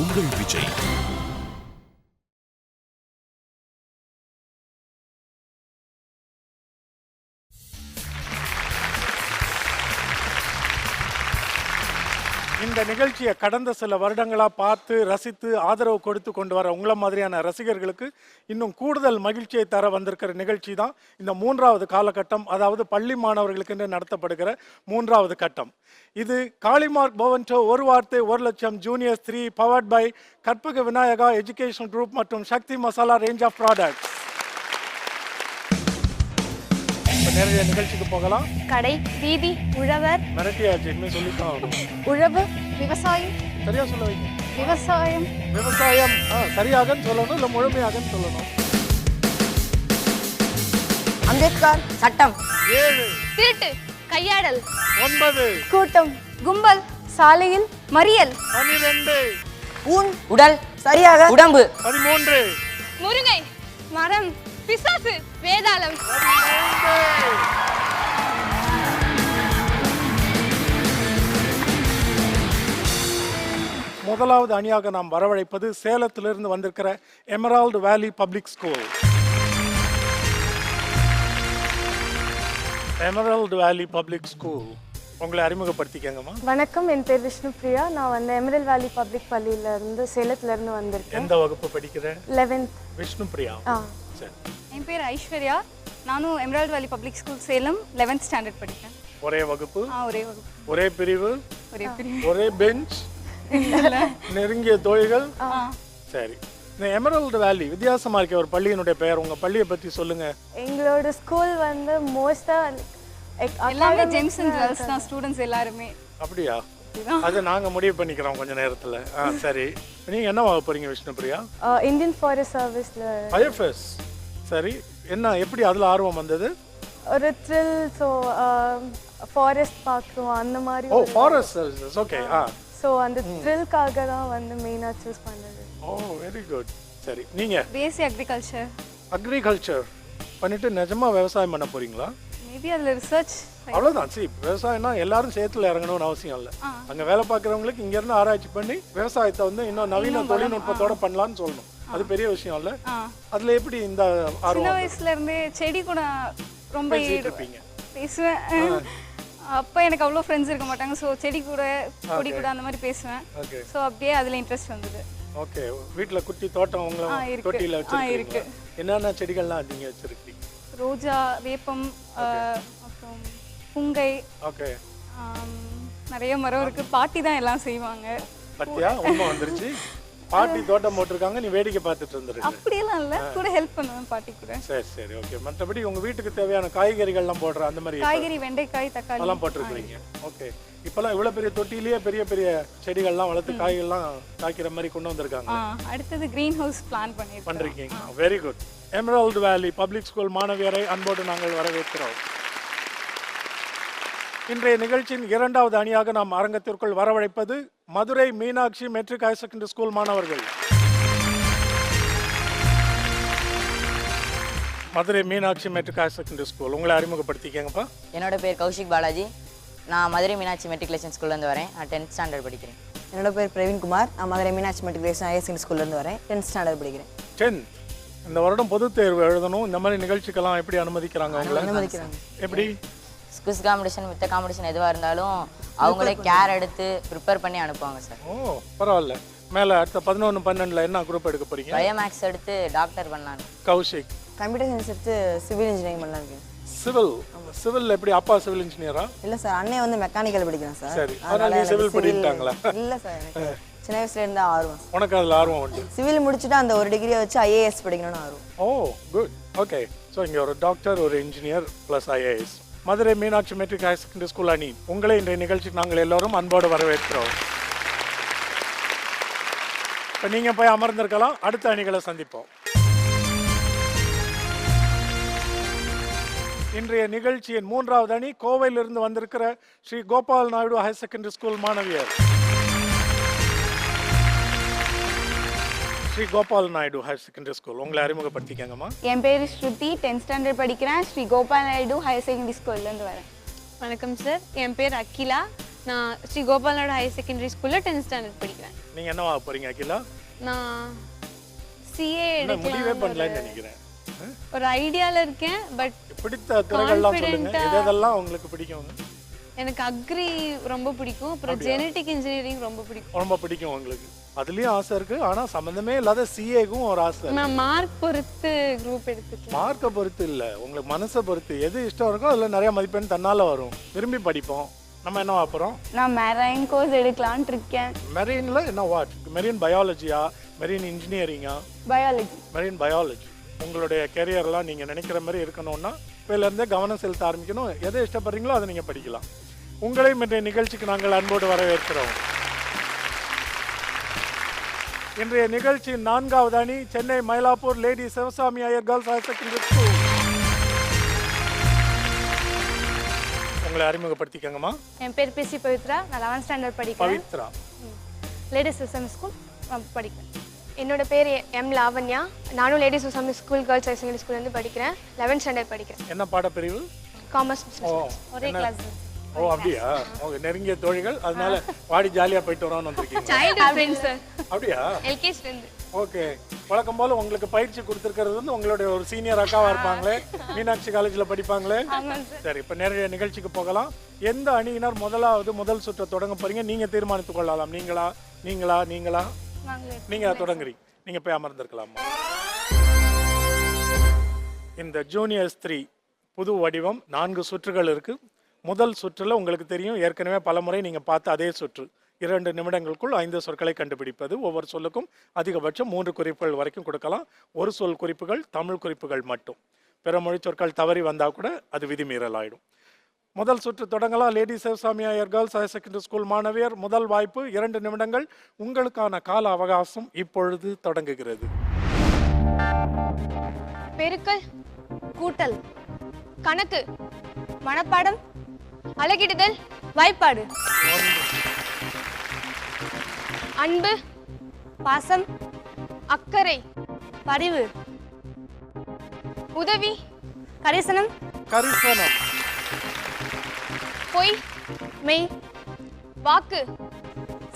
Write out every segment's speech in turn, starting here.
உங்கள் விஜய். இந்த நிகழ்ச்சியை கடந்த சில வருடங்களாக பார்த்து ரசித்து ஆதரவு கொடுத்து கொண்டு வர உங்களை மாதிரியான ரசிகர்களுக்கு இன்னும் கூடுதல் மகிழ்ச்சியை தர வந்திருக்கிற நிகழ்ச்சி தான் இந்த 3வது காலகட்டம், அதாவது பள்ளி மாணவர்களுக்கு நடத்தப்படுகிற 3வது கட்டம். இது காளிமார்க் போவன்டோ ஒரு வார்த்தை 1,00,000 junior 3 powered by Karpaga Vinayaga education group மற்றும் Sakthi Masala range of products. நிறைய நிகழ்ச்சிக்கு போகலாம். கடை, வீதி, உழவர், மிரட்டியாச்சு, இனிமே சொல்லித்தான் உழவு, விவசாயம், சரியா சொல்ல வைங்க. விவசாயம், விவசாயம் சரியாக சொல்லணும், இல்ல முழுமையாக சொல்லணும். அம்பேத்கர், சட்டம், 7, திருட்டு, கையாடல், 9, கூட்டம், கும்பல், சாலையில், மறியல், 12, ஊன், உடல், சரியாக உடம்பு, 13, முருங்கை, மரம், பிசாசு, வேதாளம். முதலாவது அணியாக நாம் வரவழைப்பது சேலத்திலிருந்து வந்திருக்கிற Emerald valley public school. Emerald valley public school, உங்களை அறிமுகப்படுத்திக்கங்கம்மா. வணக்கம், என் பேர் விஷ்ணுபிரியா. நான் வந்து எமரல் வேலி பப்ளிக் பள்ளியிலேருந்து சேலத்துலேருந்து வந்திருக்கேன். எந்த வகுப்பு படிக்கிறேன்? 11th. விஷ்ணுபிரியா. சரி. என் பேர் ஐஸ்வர்யா. நானும் Emerald valley public school Salem 11th standard படிக்கிறேன். ஒரே வகுப்பு? ஒரே வகுப்பு, ஒரே பிரிவு, ஒரே பெஞ்ச், நெருங்கிய தோழிகள். சரி. இந்த எமரால்டு வேலி வித்தியாசமா இருக்க ஒரு பள்ளியினுடைய பெயர், உங்க பள்ளியை பத்தி சொல்லுங்க. எங்களோட ஸ்கூல் வந்து மோஸ்ட்டாக எல்லாமே ஜெம்ஸ் அண்ட் கேர்ள்ஸ் தான், ஸ்டூடெண்ட்ஸ் எல்லாருமே. அப்படியா? அது நாங்க முடிவு பண்ணிக்கிறோம் கொஞ்ச நேரத்துல. சரி, நீங்க என்ன வாங்க போறீங்க விஷ்ணுபிரியா? இந்தியன் ஃபாரஸ்ட் சர்வீஸில். ஐஎஃப்எஸ். சரி, என்ன எப்படி அதுல ஆர்வம் வந்தது? ஒரு த்ரில், ஸோ ஃபாரஸ்ட் பார்க்குறோம் அந்த மாதிரி. ஓ, ஃபாரஸ்ட் சர்வீசஸ். ஓகே. ஸோ அந்த த்ரில்காக தான் வந்து மெயினாக சூஸ் பண்ணுறது. ஓ, வெரி குட். சரி, நீங்க பிஎஸ்சி அக்ரிகல்ச்சர். அக்ரிகல்ச்சர் பண்ணிட்டு நிஜமா விவசாயம் பண்ண போறீங்களா? மேபி அதில் ரிசர்ச். அவ்வளோதான். சரி, விவசாயம்னா எல்லாரும் சேத்துல இறங்கணும்னு அவசியம் இல்லை. அங்க வேலை பார்க்குறவங்களுக்கு இங்க இருந்து ஆராய்ச்சி பண்ணி விவசாயத்தை வந்து இன்னும் நவீன தொழில்நுட்பத்தோட பண்ணலாம்னு சொல்லணும். அது பெரிய விஷயம் இல்ல. அதுல எப்படி இந்த ஆர்வம்? சின்ன வயசுல இருந்தே செடி கூட ரொம்ப இருப்பீங்க? பேசுவேன். அப்போ எனக்கு அவ்வளோ ஃப்ரெண்ட்ஸ் இருக்க மாட்டாங்க. ஸோ செடி கூட, கொடி கூட அந்த மாதிரி பேசுவேன். ஸோ அப்படியே அதில் இன்ட்ரெஸ்ட் வந்தது. ஓகே. வீட்டில் குட்டி தோட்டம் உங்களை தொட்டியில் வச்சிருக்கீங்க? என்னென்ன செடிகள்லாம் நீங்கள் வச்சிருக்கீங்க? ரோஜா, வேப்பம், அப்புறம் புங்கை. ஓகே. நிறைய மரம் இருக்கு. பாட்டி தான் எல்லாம் செய்வாங்க. பத்தியா உண்மை வந்துருச்சு. பாட்டி தோட்டம் போட்டிருக்காங்க, நீ வேடிக்கை பார்த்துட்டு இருந்துருக்கு. அப்படியெல்லாம் இல்லை, கூட ஹெல்ப் பண்ணுவேன் பாட்டி கூட. சரி சரி, ஓகே. மற்றபடி உங்க வீட்டுக்கு தேவையான காய்கறிகள்லாம் போடுற அந்த மாதிரி காய்கறி, வெண்டைக்காய், தக்காளி எல்லாம் போட்டிருக்கீங்க. ஓகே. இப்பெல்லாம் இவ்வளவு பெரிய தொட்டிலேயே பெரிய பெரிய செடிகள்லாம் வளர்த்து காய்கள்லாம் காய்க்கிற மாதிரி கொண்டு வந்திருக்காங்க. அடுத்தது கிரீன் ஹவுஸ் பிளான் பண்ணிருக்கீங்க. Very good. Emerald valley public school மாணவியரை அன்போடு நாங்கள் வரவேற்கிறோம். இன்றைய நிகழ்ச்சியின் 2வது அணியாக நாம் அரங்கத்திற்குள் வரவழைப்பது Madurai Meenakshi matric higher secondary school மாணவர்கள். Madurai Meenakshi matric higher secondary school, உங்களை அறிமுகப்படுத்திக்கங்கப்பா. என்னோட பேர் கௌஷிக் பாலாஜி. நான் மதுரை மீனாட்சி மெட்ரிகுலேஷன் ஸ்கூல்லேருந்து வரேன். நான் 10th ஸ்டாண்டர்ட் படிக்கிறேன். என்னோட பேர் பிரவீன்குமார். நான் Madurai Meenakshi matriculation higher secondary ஸ்கூல்லேருந்து வரேன். 10th ஸ்டாண்டர்ட் படிக்கிறேன். 10th. இந்த வருடம் பொதுத் தேர்வு எழுதணும். இந்த மாதிரி நிகழ்ச்சிக்கெல்லாம் எப்படி அனுமதிக்கிறாங்க உங்களை? அனுமதிக்கிறாங்க. எப்படி? குவிஸ் காம்படிஷன், மித்த காம்படிஷன் எதுவாக இருந்தாலும் அவங்களே கேர் எடுத்து ப்ரிப்பேர் பண்ணி அனுப்புவாங்க சார். ஓ, பரவாயில்ல. மேலே அடுத்த 11, 12 என்ன குரூப் எடுக்க போறீங்க? பயோமேக்ஸ் எடுத்து டாக்டர் பண்ணலான்னு. கௌஷிக் கம்ப்யூட்டர் சயின்ஸ் எடுத்து சிவில் இன்ஜினியரிங் பண்ணலான்னு. சிவில். சிவில் எப்படி? அப்பா சிவில் இன்ஜினியரா? இல்லை சார், அண்ணன் வந்து மெக்கானிக்கல் படிக்கிறேன் சார். சரி, அதனால நீ சிவில் படிட்டாங்களா? இல்லை சார், எனக்கு சின்ன வயசுல இருந்து ஆர்வம். உனக்கு அதில் ஆர்வம் உண்டு? சிவில் முடிச்சுட்டு அந்த ஒரு டிகிரியை வச்சு ஐஏஎஸ் படிக்கணும்னு ஆர்வம். ஓ, குட். ஓகே. ஸோ இங்கே ஒரு டாக்டர், ஒரு engineer plus IAS. Madurai Meenakshi matric higher secondary school அணி உங்களை இன்றைய நிகழ்ச்சிக்கு நாங்கள் எல்லோரும் அன்போடு வரவேற்கிறோம். இப்போ நீங்கள் போய் அமர்ந்திருக்கலாம். அடுத்த அணிகளை சந்திப்போம். இன்றைய நிகழ்ச்சியின் 3வது அணி கோவையிலிருந்து வந்திருக்கிற Sri Gopal Naidu higher secondary school மாணவியர். Sri Gopal Naidu higher secondary school, உங்களை அறிமுகப்படுத்திக்கங்கம்மா. என் பேர் ஸ்ருதி, 10th ஸ்டாண்டர்ட் படிக்கிறேன். ஸ்ரீ கோபால் நாயுடு ஹையர் செகண்டரி ஸ்கூல்லேருந்து வரேன். வணக்கம் சார், என் பேர் அகிலா. நான் ஸ்ரீ கோபால்நாடு ஹையர் செகண்டரி ஸ்கூல்ல 10th ஸ்டாண்டர்ட் படிக்கிறேன். நீங்க என்னவா போறீங்க அகிலா? நான் சிஏ முடிவே எடுக்கலாம் பண்ணலன்னு நினைக்கிறேன். ஒரு ஐடியால இருக்கேன். பட் பிடித்த துறைகள்லாம் சொல்லுங்க. எதெல்லாம் உங்களுக்கு பிடிக்கும்? எனக்கு அக்ரி ரொம்ப பிடிக்கும். அப்புறம் ஜெனடிக் இன்ஜினியரிங் ரொம்ப பிடிக்கும். ரொம்ப பிடிக்கும் உங்களுக்கு. அதுலயும் ஆசை இருக்கு. ஆனா சம்பந்தமே இல்லாத சிஏக்கும் ஒரு ஆசை. நான் மார்க் பொறுத்து குரூப் எடுத்துக்கலாம். மார்க்கை பொறுத்து இல்ல, உங்களுக்கு மனசை பொறுத்து எது இஷ்டம் இருக்கோ அதுல நிறைய மதிப்பெண் தன்னால வரும். விரும்பி படிப்போம். நம்ம என்ன வாப்புறோம்? நான் மெரைன் கோர்ஸ் எடுக்கலாம்னு இருக்கேன். மெரீன்ல என்ன வாட்? மெரீன் பயாலஜியா, மெரீன் இன்ஜினியரிங்கா? பயாலஜி. Marine biology. உங்களுடைய கெரியர்லாம் நீங்க நினைக்கிற மாதிரி இருக்கணும்னா இப்பல இருந்தே கவனம் செலுத்த ஆரம்பிக்கணும். எதை இஷ்டப்படுறீங்களோ அதை நீங்க படிக்கலாம். உங்களையும் இன்றைய நிகழ்ச்சிக்கு நாங்கள் அன்போடு வரவேற்கிறோம். இன்றைய நிகழ்ச்சியின் 4வது அணி Chennai Mylapore lady Sivasamy Iyer girls higher secondary school. உங்களை அறிமுகப்படுத்திக்கங்கம்மா. என் பேர் பிசி பவித்ரா. நான் 11th ஸ்டாண்டர்ட் படிக்கிறேன். பவித்ரா. லேடிஸ் சிஸ்டம் ஸ்கூல் படிக்கிறேன். என்னோட பேர் எம் லாவண்யா. நானும் லேடிஸ் சுசாமி ஸ்கூல் கேர்ள்ஸ் ஹையர் செகண்டரி ஸ்கூல்லேருந்து படிக்கிறேன். 11th ஸ்டாண்டர்ட் படிக்கிறேன். என்ன பாடப்பிரிவு? காமர்ஸ். ஒரே கிளாஸ். ஓ அப்படியா? ஓகே, நெருங்கிய தோழிகள், அதனால வாடி ஜாலியா போயிட்டு வரோம்னு வந்திருக்கீங்க. Childhood friends sir. அப்படியா? எல்கேஜி இருந்து. ஓகே, வழக்கம் போல உங்களுக்கு பயிற்சி கொடுத்துருக்கிறது வந்து உங்களுடைய ஒரு சீனியர் அக்காவா இருப்பாங்களே, மீனாட்சி காலேஜில் படிப்பாங்களே. சரி, இப்போ நிறைய நிகழ்ச்சிக்கு போகலாம். எந்த அணியினர் முதல் சுற்றை தொடங்க போறீங்க நீங்க தீர்மானித்துக் கொள்ளலாம். நீங்களா நீங்க தொடங்குறீங்க. நீங்க போய் அமர்ந்திருக்கலாமா? இந்த ஜூனியர்ஸ் 3 புது வடிவம் 4 சுற்றுகள் இருக்கு. முதல் சுற்றுல உங்களுக்கு தெரியும், ஏற்கனவே பலமுறை நீங்க பார்த்த அதே சுற்று. 2 நிமிடங்களுக்குள் 5 சொற்களை கண்டுபிடிப்பது. ஒவ்வொரு சொல்லுக்கும் அதிகபட்சம் 3 குறிப்புகள் வரைக்கும் கொடுக்கலாம். ஒரு சொல் குறிப்புகள், தமிழ் குறிப்புகள் மட்டும். பிற மொழி சொற்கள் தவறி வந்தா கூட அது விதிமீறல் ஆயிடும். முதல் சுற்று தொடங்கலாம். Lady Sivasamy Iyer girls higher secondary school மாணவியர், முதல் வாய்ப்பு 2 நிமிடங்கள். உங்களுக்கான கால அவகாசம் இப்பொழுது தொடங்குகிறது. பெருக்கல், கூட்டல், கணக்கு, மனப்பாடம், அலகிடுதல், வாய்ப்பாடு, அன்பு, பாசம், அக்கறை, பரிவு, உதவி, கரிசனம், பொய், மெய், வாக்கு,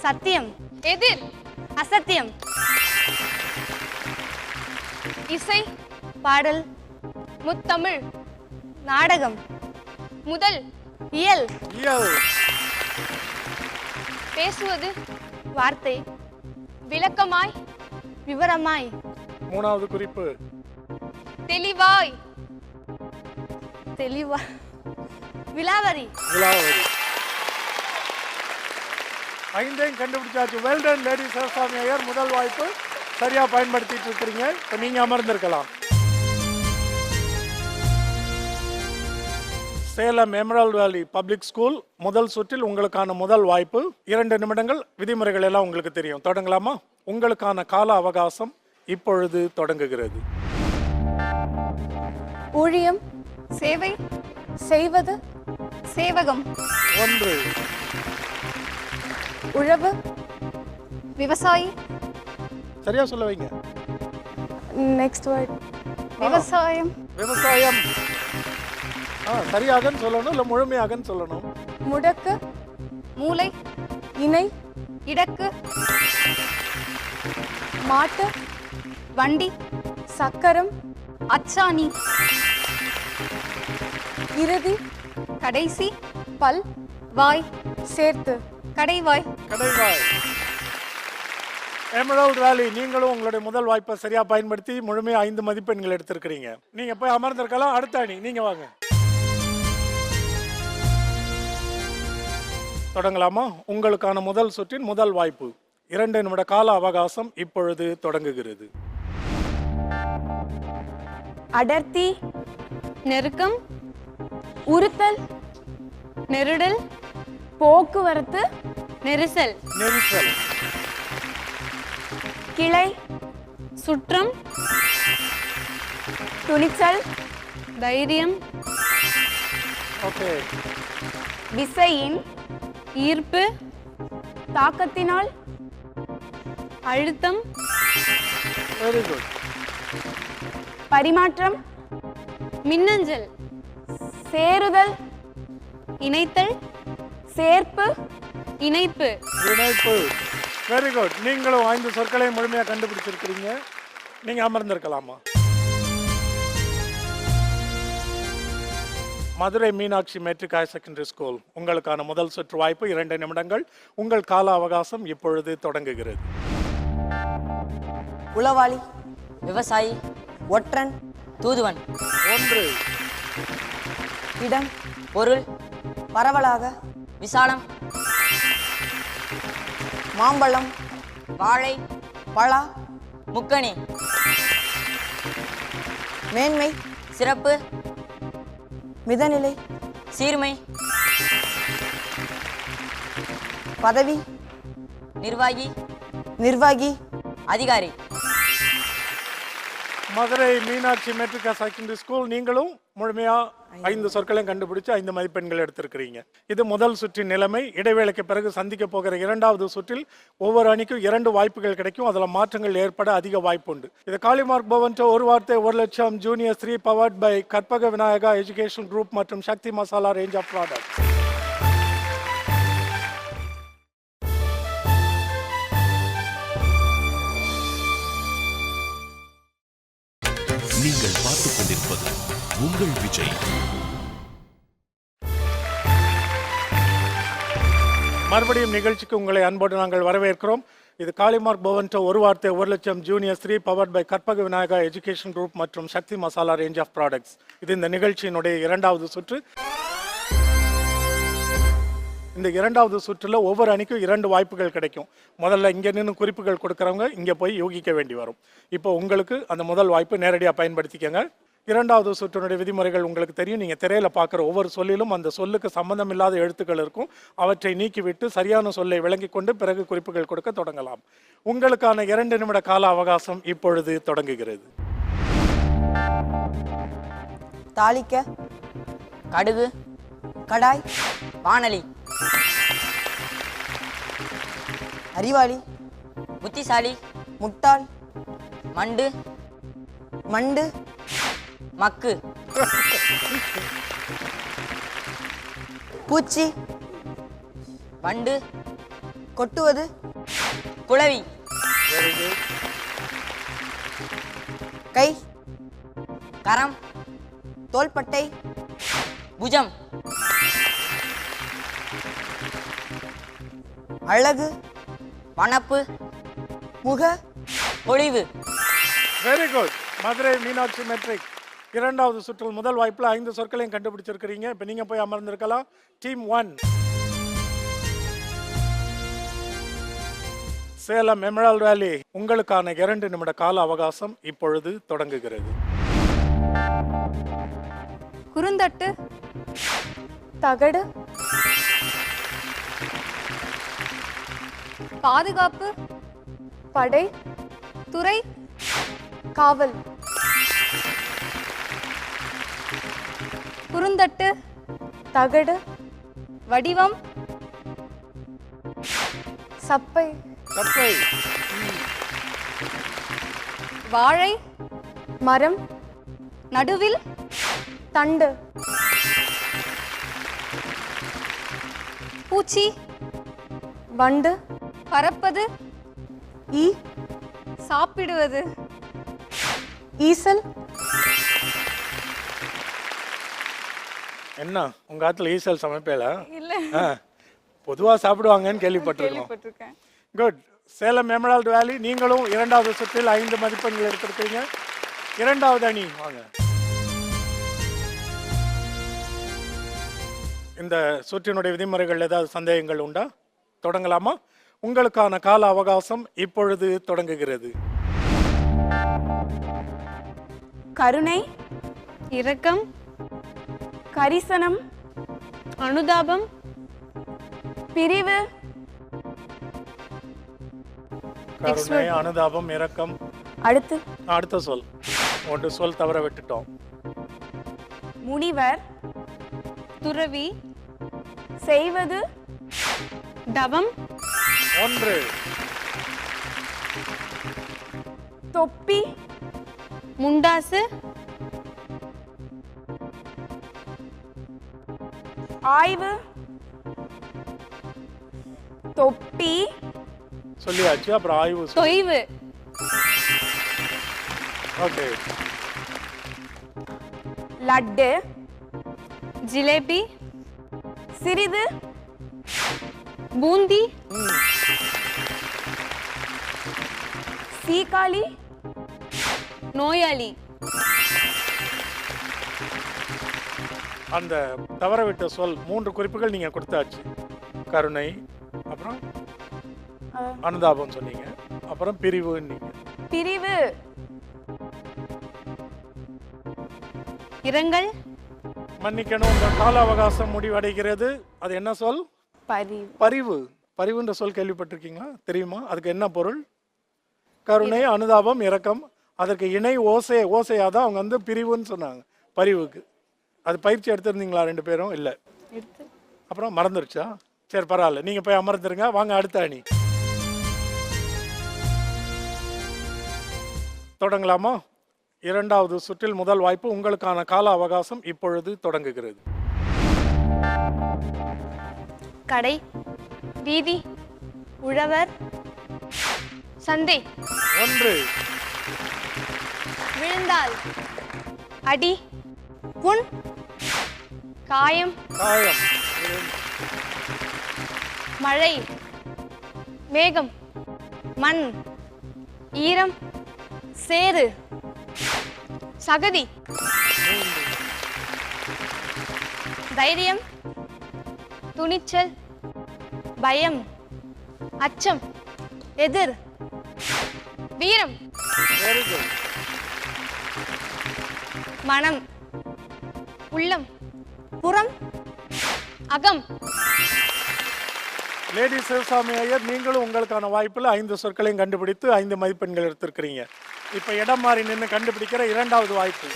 சத்தியம், எதிர், அசத்தியம், இசை, பாடல், முத்தமிழ், நாடகம், முதல், இயல், பேசுவது, வார்த்தை, விளக்கமாய், விவரமாய், 3வது குறிப்பு தெளிவாய், விலாவரி. 5ஐயும் கண்டுபிடிச்சாச்சு. Well done lady Sivasamy Iyer. முதல் வாய்ப்பு சரியா பயன்படுத்திட்டு இருக்கிறீங்க. இப்போ நீங்க அமர்ந்திருக்கலாம். Salem emerald valley public school முதல் சுற்றில் உங்களுக்கான முதல் வாய்ப்பு. 2 நிமிடங்கள். விதிமுறைகள் எல்லாம் உங்களுக்கு தெரியும். தொடங்கலாமா? உங்களுக்கான கால அவகாசம் இப்பொழுது தொடங்குகிறது. ஊழியம், சேவை, செய்வது, சேவகம், 1, உழவு, விவசாயி. சரியா சொல்ல வைங்க. நெக்ஸ்ட் வேர்ட் விவசாயம். விவசாயம். சரியாகன்னு சொல்லணும், இல்லை முழுமையாகன்னு சொல்லணும். முடக்கு, மூளை, இணை, இடக்கு, மாட்டு, வண்டி, சக்கரம், அச்சாணி, இறுதி, கடைசி, பல், வாய், சேர்த்து, கடைவாய். எமரால்டு வேலி, நீங்களும் உங்களுடைய முதல் வாய்ப்பை சரியா பயன்படுத்தி முழுமையாக 5 மதிப்பெண்கள் எடுத்திருக்கிறீங்க. நீங்க போய் அமர்ந்திருக்கலாம். அடுத்த அணி நீங்க வாங்க. தொடங்கலாமா? உங்களுக்கான முதல் சுற்றின் முதல் வாய்ப்பு. 2 நிமிட கால அவகாசம் இப்பொழுது தொடங்குகிறது. அடர்த்தி, நெருக்கம், உறுத்தல், நெருடல், போக்குவரத்து, நெரிசல், கிளை, சுற்றம், துணிச்சல், தைரியம், ஓகே, விசையின், ஈர்ப்பு, தாக்கத்தினால், அழுத்தம், வெரி குட், பரிமாற்றம், மின்னஞ்சல், சேருதல், இணைத்தல், சேர்ப்பு, இணைப்பு. இணைப்பு. Very good. நீங்களும் 5 சொற்களை முழுமையாக கண்டுபிடிச்சிருக்கிறீங்க. நீங்க அமர்ந்திருக்கலாமா? Madurai Meenakshi matric higher secondary school உங்களுக்கான முதல் சுற்று வாய்ப்பு. 2 நிமிடங்கள். உங்கள் கால அவகாசம் இப்பொழுது தொடங்குகிறது. உளவாளி, விவசாயி, ஒற்றன், தூதுவன், 1, இடம், பொருள், பரவலாக, விசாலம், மாம்பழம், வாழை, பழா, முக்கணி, மேன்மை, சிறப்பு, மிதநிலை, சீர்மை, பதவி, நிர்வாகி, நிர்வாகி, அதிகாரி. Madurai Meenakshi matric higher secondary school நீங்களும் முழுமையா 5 சொற்களையும் கண்டுபிடிச்சு 5 மதிப்பெண்கள் எடுத்திருக்கிறீங்க. இது முதல் சுற்றின் நிலைமை. இடைவேளைக்கு பிறகு சந்திக்க போகிற 2வது சுற்றில் ஒவ்வொரு அணிக்கும் 2 வாய்ப்புகள் கிடைக்கும். அதில் மாற்றங்கள் ஏற்பட அதிக வாய்ப்பு உண்டு. இது காளிமார்க் பவன்டோ ஒரு வார்த்தை 1 லட்சம் junior 3 powered by Karpaga Vinayaga education group மற்றும் Sakthi Masala range of products. நீங்கள் பார்த்துக் கொண்டிருப்பது உங்கள் விஜய். மறுபடியும் நிகழ்ச்சிக்கு உங்களை அன்போடு நாங்கள் வரவேற்கிறோம். இது காளிமார்க் பவன்டோ ஒரு வார்த்தை 1 லட்சம் junior 3 powered by Karpaga Vinayaga education group மற்றும் Sakthi Masala range of products. இது இந்த நிகழ்ச்சியினுடைய 2வது சுற்று. இந்த 2வது சுற்றுல ஒவ்வொரு அணிக்கும் 2 வாய்ப்புகள் கிடைக்கும். முதல்ல இங்கே நின்று குறிப்புகள் கொடுக்குறவங்க இங்கே போய் யோகிக்க வேண்டி வரும். இப்போ உங்களுக்கு அந்த முதல் வாய்ப்பு நேரடியாக பயன்படுத்திக்கங்க. 2வது சுற்றினுடைய விதிமுறைகள் உங்களுக்கு தெரியும். நீங்கள் திரையில் பார்க்குற ஒவ்வொரு சொல்லிலும் அந்த சொல்லுக்கு சம்பந்தம் இல்லாத எழுத்துக்கள் இருக்கும். அவற்றை நீக்கிவிட்டு சரியான சொல்லை விளங்கி கொண்டு பிறகு குறிப்புகள் கொடுக்க தொடங்கலாம். உங்களுக்கான 2 நிமிட கால அவகாசம் இப்பொழுது தொடங்குகிறது. தாளிக்க, கடுகு, கடாய், வானலி, அறிவாளி, புத்திசாலி, முட்டாள், மண்டு, மண்டு, மக்கு, பூச்சி, வண்டு, கொட்டுவது, குளவி, கை, கரம், தோள்பட்டை, புஜம், அழகு, வனப்பு, முக, பொழிவு. Very good. Madurai Meenakshi matric 2வது சுற்றில் முதல் வாய்ப்பில் 5 சொற்களையும் கண்டுபிடிச்சிருக்கிறீங்க. இப்போ நீங்கள் போய் அமர்ந்திருக்கலாம். டீம் 1 சேலம் எமரால்ட் வேலி உங்களுக்கான 2 நிமிட கால அவகாசம் இப்பொழுது தொடங்குகிறது. குறுந்தட்டு, தகடு, பாதுகாப்பு, படை, துறை, காவல், குறுந்தட்டு, தகடு, வடிவம், சப்பை, தப்பை, வாழை, மரம், நடுவில், தண்டு, பூச்சி, வண்டு, பறப்பது, ஈ, சாப்பிடுவது, ஈசல், என்ன உங்க ஆத்துல ஈசல் சமைப்பேல? இல்ல பொதுவா சாப்பிடுவாங்கன்னு கேள்விப்பட்டிருக்கோம். கேள்விப்பட்டிருக்கேன். குட். சேலம் எமரால்ட் வேலி நீங்களும் 2வது சுற்றில் 5 மதிப்பெண்கள் எடுத்திருக்கீங்க. 2வது அணி வாங்க. இந்த சுற்றினுடைய விதிமுறைகள் ஏதாவது சந்தேகங்கள் உண்டா? தொடங்கலாமா? உங்களுக்கான கால அவகாசம் இப்பொழுது தொடங்குகிறது. கருணை, இரக்கம், கரிசனம், அனுதாபம், பிரிவு, கருணை, அனுதாபம், இரக்கம். அடுத்து அடுத்த சொல் 1 சொல் தவற விட்டுட்டோம். முனிவர், துறவி, செய்வது, தவம், 1, தொப்பி, முண்டாசு, ஆய்வு, தொப்பி, சொல்லியாச்சு. அப்புறம் ஆய்வு. தொய்வு, ஓகே. லட்டு, ஜிலேபி, சிறிது, பூந்தி, சீக்காளி, நோயாளி. அந்த தவறவிட்ட சொல் 3 குறிப்புகள் நீங்க கொடுத்தாச்சு. கருணை, அப்புறம் அனுதாபம் சொன்னீங்க, அப்புறம் பிரிவு. பிரிவு, இரங்கல், மன்னிக்கணும். உங்க கால அவகாசம் முடிவடைகிறது. அது என்ன சொல்? பரிவு, பரிவு. பரிவுன்ற சொல் கேள்விப்பட்டிருக்கீங்களா? தெரியுமா? அதுக்கு என்ன பொருள்? கருணை, அனுதாபம், இரக்கம். அதற்கு இணை ஓசையா தான் அவங்க வந்து பிரிவுன்னு சொன்னாங்க பரிவுக்கு. அது பயிற்சி எடுத்திருந்தீங்களா 2 பேரும்? இல்லை. அப்புறம் மறந்துருச்சா? சரி, பரவாயில்ல. நீங்க போய் அமர்ந்துருங்க. வாங்க அடுத்த அணி தொடங்கலாமா? 2வது சுற்றில் முதல் வாய்ப்பு. உங்களுக்கான கால அவகாசம் இப்பொழுது தொடங்குகிறது. கடை, வீதி, உழவர், சந்தை. 1, விழுந்தால், அடி, புண், காயம், காயம், மழை, மேகம், மண், ஈரம், சேறு, சகதி, தைரியம், துணிச்சல், பயம், அச்சம், எதிர், வீரம், Very good. மனம், உள்ளம், புறம், அகம். லேடி சிவசாமி ஐயர், நீங்களும் உங்களுக்கான வாய்ப்பில் 5 சொற்களையும் கண்டுபிடித்து 5 மதிப்பெண்கள் எடுத்திருக்கிறீங்க. இப்போ இடம் மாறி நின்று கண்டுபிடிக்கிற 2வது வாய்ப்பு.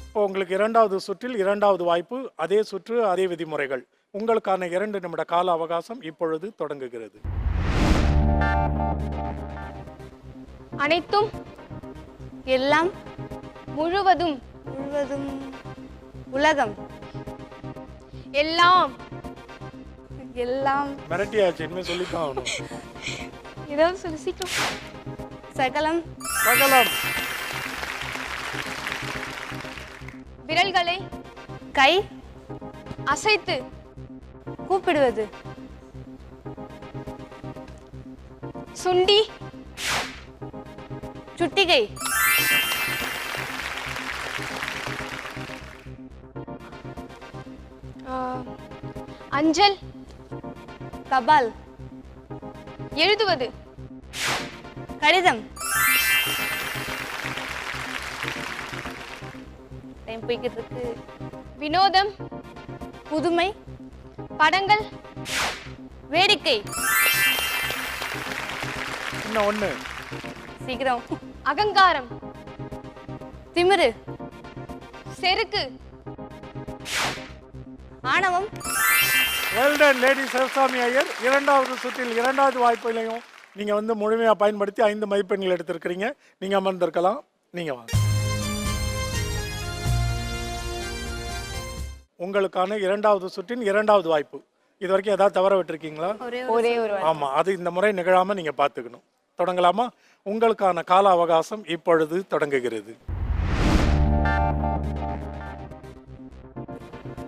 இப்போ உங்களுக்கு 2வது சுற்றில் 2வது வாய்ப்பு. அதே சுற்று, அதே விதிமுறைகள். உங்களுக்கான 2 நிமிட கால அவகாசம் இப்பொழுது தொடங்குகிறது. அனைத்தும், எல்லாம், முழுவதும், முழுவதும், உலகம், எல்லாம். எல்லாம், மிரட்டியாச்சு, இனிமேல் சொல்லித்தான் ஆகணும். ஏதாவது சொல்லு சீக்கிரம். சகலம், சகலம், விரல்களை கை, அசைத்து கூப்பிடுவது, சுண்டி, சுட்டிகை, அஞ்சல், தபால், எழுதுவது, கடிதம். டைம் போய்கிட்டு இருக்கு. வினோதம், புதுமை, படங்கள், வேடிக்கை. இன்னும் 1. சீக்கிரம். அகங்காரம், திமிரு, செருக்கு, ஆணவம். Well done lady Sivasamy Iyer. 2வது சுற்றில் 2வது வாய்ப்பிலையும் நீங்க வந்து முழுமையா பயன்படுத்தி 5 மதிப்பெண்கள் எடுத்திருக்கிறீங்க. நீங்க அமர்ந்திருக்கலாம். நீங்க வாங்க. உங்களுக்கான 2வது சுற்றின் 2வது வாய்ப்பு. இது வரைக்கும் ஏதாவது தவற விட்டுருக்கீங்களா? ஒரே ஒரு ஆமா, அது இந்த முறை நிகழாம நீங்க பாத்துக்கணும். தொடங்கலாமா? உங்களுக்கான கால அவகாசம் இப்பொழுது தொடங்குகிறது.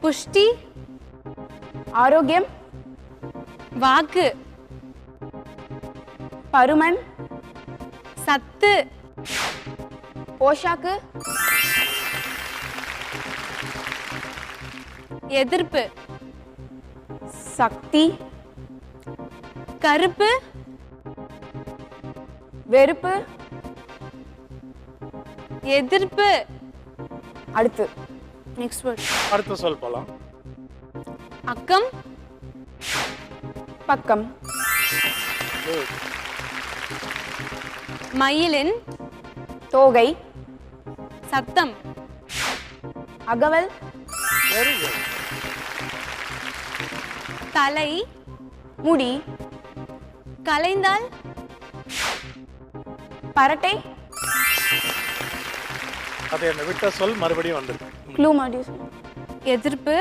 புஷ்டி, ஆரோக்கியம், வாக்கு, பருமன், சத்து, போஷாக்கு, எதிர்ப்பு, சக்தி, கருப்பு, வெறுப்பு. எதிர்ப்பு. அடுத்து நெக்ஸ்ட் வேர்ட். அடுத்த சொல் போலாம். அக்கம், பக்கம், Good. மயிலின் தோகை, சத்தம், அகவல், Very good. தலை, முடி, கலைந்தால், பரட்டை. அது என்ன விட்ட சொல் மறுபடியும் வந்திருக்கு. க்ளூ மாடியூஸ். எதிர்ப்பு,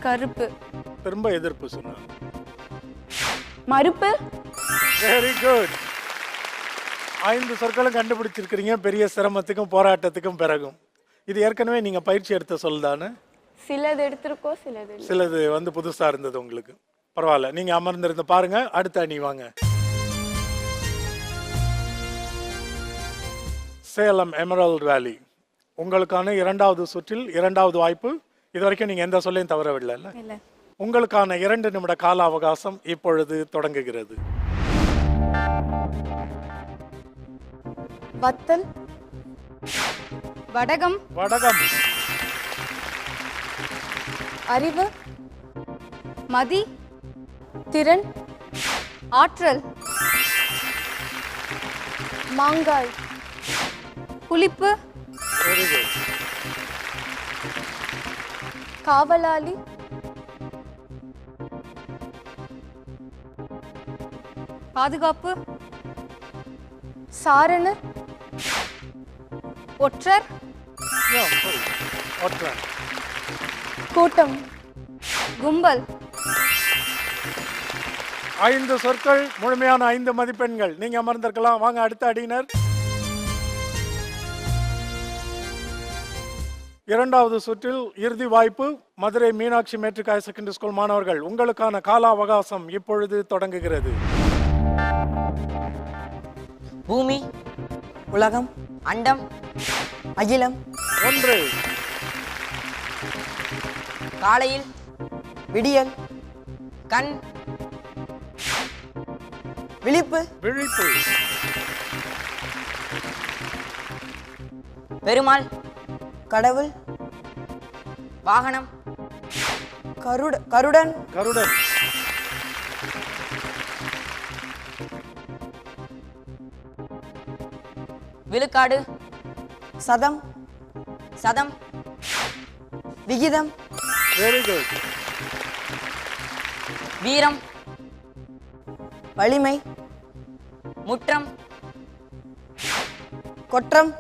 கருப்பு. திரும்ப எதிர்ப்பு சொன்னாங்க. மறுப்பு. Very good. 5 சொற்களும் கண்டுபிடிச்சிருக்கிறீங்க பெரிய சிரமத்துக்கும் போராட்டத்துக்கும் பிறகும். இது ஏற்கனவே நீங்க பயிற்சி எடுத்த சொல் தானே? சிலது எடுத்திருக்கோம், சிலது வந்து புதுசா இருந்தது உங்களுக்கு. பரவாயில்ல, நீங்க அமர்ந்திருந்து பாருங்க. அடுத்த அணி வாங்க. சேலம் எமரல்ட் வேலி. உங்களுக்கான 2வது சுற்றில் 2வது வாய்ப்பு. இது வரைக்கும் நீங்க எந்த சொல்லையும் தவறவில்லை இல்ல? உங்களுக்கான 2 நிமிட கால அவகாசம் இப்பொழுது தொடங்குகிறது. வத்தல். வடகம். வடகம். அறிவு. மதி. திறன். ஆற்றல். மாங்காய். புளிப்பு. Very good. காவலாளி. பாதுகாப்பு. சாரணர். ஒற்றர். ஒற்றர். கூட்டம். கும்பல். 5 சொற்கள், முழுமையான 5 மதிப்பெண்கள். நீங்க அமர்ந்திருக்கலாம். வாங்க அடுத்த அடியினர். 2வது சுற்றில் இறுதி வாய்ப்பு. Madurai Meenakshi matric higher secondary school மாணவர்கள், உங்களுக்கான கால அவகாசம் இப்பொழுது தொடங்குகிறது. பூமி. உலகம். அண்டம். அகிலம். 1. காலையில். விடியல். கண். விழிப்பு. விழிப்பு. பெருமாள். கடவுள். வாகனம். கருடன். கருடன். விழுக்காடு. சதம். சதம். விகிதம். Very good. வீரம். வலிமை. முற்றம். கொற்றம்.